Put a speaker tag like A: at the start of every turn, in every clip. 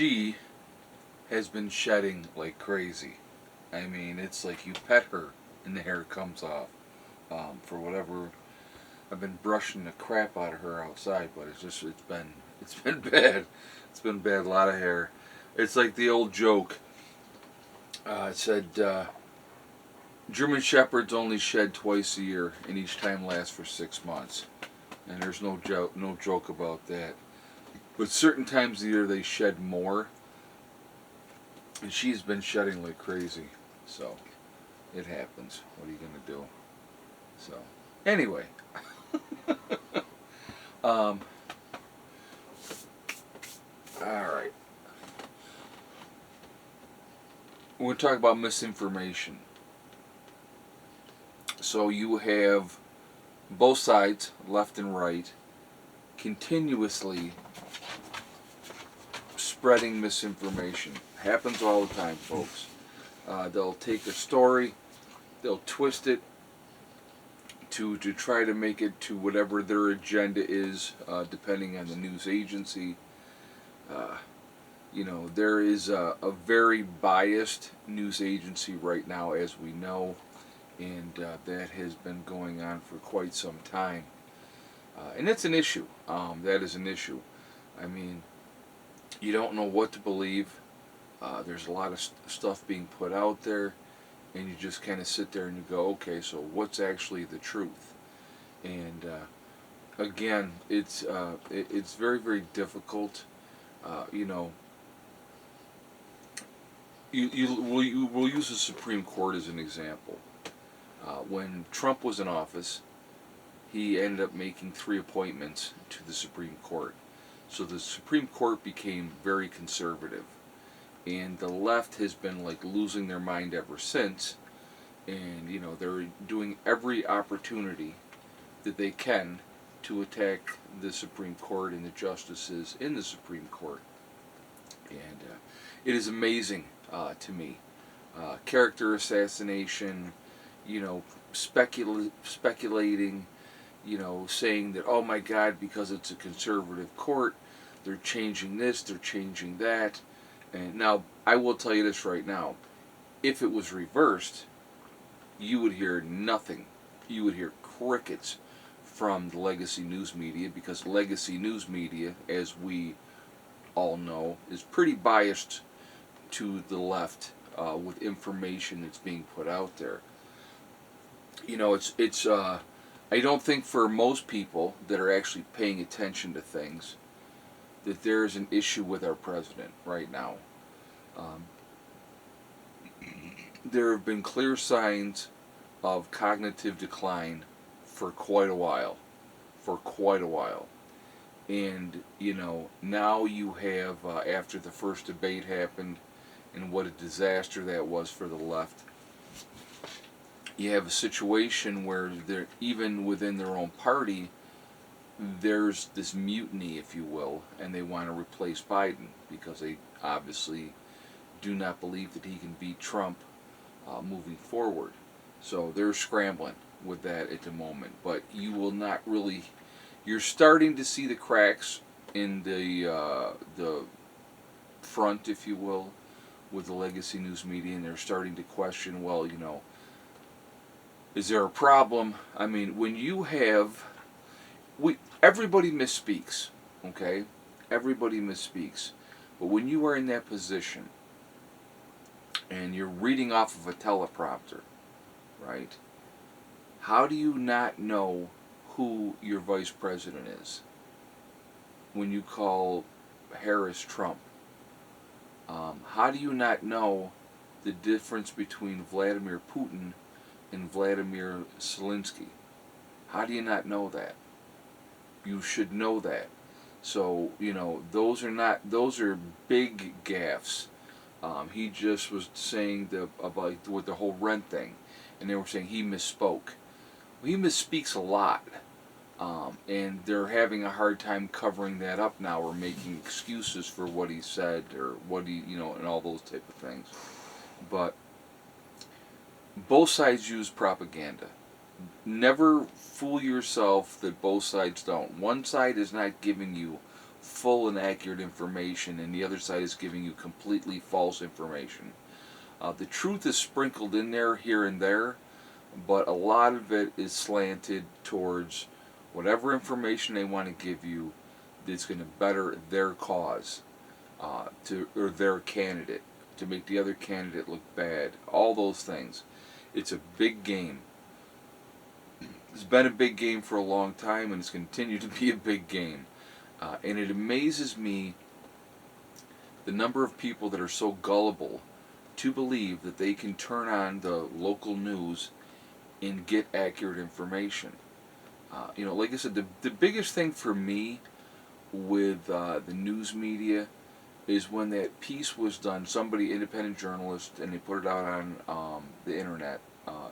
A: she has been shedding like crazy. I mean, it's like you pet her and the hair comes off. For whatever, I've been brushing the crap out of her outside, but it's been bad. It's been bad. A lot of hair. It's like the old joke. It said German shepherds only shed twice a year, and each time lasts for 6 months. And there's no joke about that. But certain times of the year they shed more, and she's been shedding like crazy. So it happens. What are you gonna do? So anyway, all right. We're gonna talk about misinformation. So you have both sides, left and right, continuously spreading misinformation. Happens all the time, folks. They'll take a story, they'll twist it to try to make it to whatever their agenda is, depending on the news agency. There is a very biased news agency right now, as we know, and that has been going on for quite some time. And it's an issue. That is an issue. I mean, you don't know what to believe. There's a lot of stuff being put out there, and you just kind of sit there and you go, okay, so what's actually the truth? And again, it's very, very difficult. You know, we'll use the Supreme Court as an example. When Trump was in office, he ended up making 3 appointments to the Supreme Court. So the Supreme Court became very conservative. And the left has been like losing their mind ever since. And, they're doing every opportunity that they can to attack the Supreme Court and the justices in the Supreme Court. And it is amazing to me. Character assassination, speculating, saying that, oh my God, because it's a conservative court, they're changing this, they're changing that. And now, I will tell you this right now. If it was reversed, you would hear nothing. You would hear crickets from the legacy news media, because legacy news media, as we all know, is pretty biased to the left with information that's being put out there. I don't think for most people that are actually paying attention to things that there is an issue with our president right now. There have been clear signs of cognitive decline for quite a while. And, now you have, after the first debate happened, and what a disaster that was for the left, you have a situation where they're, even within their own party, there's this mutiny, if you will, and they want to replace Biden because they obviously do not believe that he can beat Trump moving forward. So they're scrambling with that at the moment. But you will not really... You're starting to see the cracks in the front, if you will, with the legacy news media, and they're starting to question, well, is there a problem? I mean, when you have... everybody misspeaks, okay? Everybody misspeaks. But when you are in that position, and you're reading off of a teleprompter, right? How do you not know who your vice president is when you call Harris Trump? How do you not know the difference between Vladimir Putin and Vladimir Zelensky? How do you not know that? You should know that. So, those are big gaffes. He just was saying about with the whole rent thing, and they were saying he misspoke. Well, he misspeaks a lot, and they're having a hard time covering that up now, or making excuses for what he said, or what he, and all those type of things. But both sides use propaganda. Never fool yourself that both sides don't. One side is not giving you full and accurate information, and the other side is giving you completely false information. The truth is sprinkled in there here and there, but a lot of it is slanted towards whatever information they want to give you that's going to better their cause, or their candidate, to make the other candidate look bad. All those things. It's a big game. It's been a big game for a long time, and it's continued to be a big game. And it amazes me the number of people that are so gullible to believe that they can turn on the local news and get accurate information. Like I said, the biggest thing for me with the news media is when that piece was done, somebody, independent journalist, and they put it out on the internet, on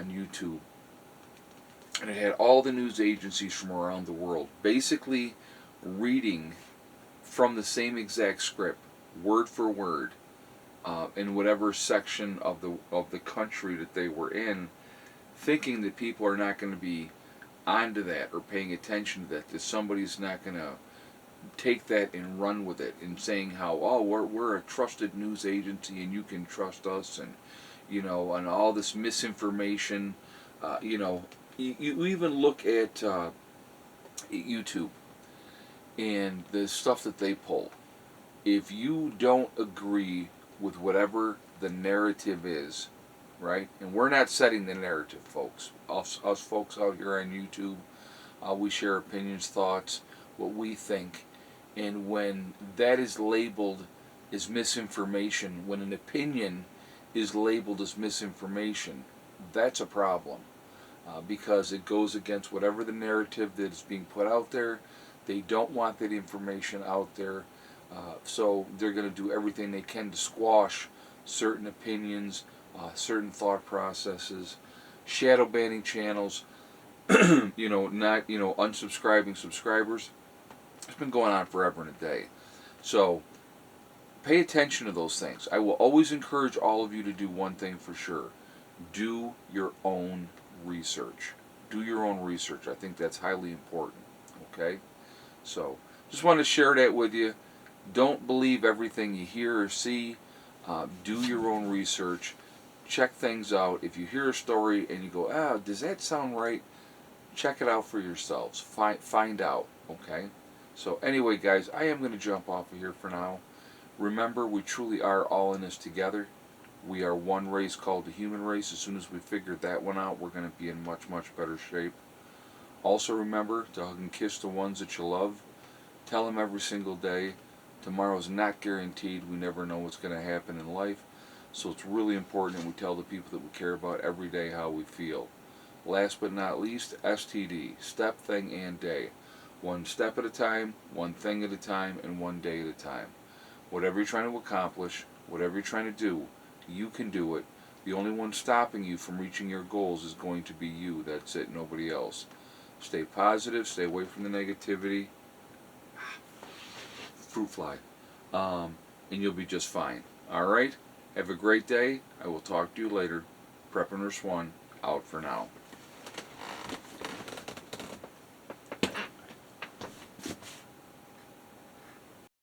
A: YouTube, and it had all the news agencies from around the world basically reading from the same exact script, word for word, in whatever section of the country that they were in, thinking that people are not going to be onto that or paying attention to that somebody's not going to take that and run with it, and saying how, oh, we're a trusted news agency and you can trust us, and and all this misinformation. You even look at YouTube and the stuff that they pull. If you don't agree with whatever the narrative is, right? And we're not setting the narrative, folks. Us folks out here on YouTube, we share opinions, thoughts, what we think. And when that is labeled as misinformation, when an opinion is labeled as misinformation, that's a problem. Because it goes against whatever the narrative that is being put out there. They don't want that information out there. So they're going to do everything they can to squash certain opinions, certain thought processes, shadow banning channels, not, unsubscribing subscribers. It's been going on forever and a day. So pay attention to those things. I will always encourage all of you to do one thing for sure. Do your own research. Do your own research. I think that's highly important. Okay? So, just wanted to share that with you. Don't believe everything you hear or see. Do your own research. Check things out. If you hear a story and you go, does that sound right? Check it out for yourselves. Find out. Okay? So, anyway, guys, I am going to jump off of here for now. Remember, we truly are all in this together. We are one race called the human race. As soon as we figure that one out, we're going to be in much, much better shape. Also remember to hug and kiss the ones that you love. Tell them every single day. Tomorrow's not guaranteed. We never know what's going to happen in life. So it's really important that we tell the people that we care about every day how we feel. Last but not least, STD. Step, thing, and day. One step at a time, one thing at a time, and one day at a time. Whatever you're trying to accomplish, whatever you're trying to do, you can do it. The only one stopping you from reaching your goals is going to be you. That's it, nobody else. Stay positive, stay away from the negativity. Fruit fly. And you'll be just fine. Alright? Have a great day. I will talk to you later. Prepper Nurse 1, out for now.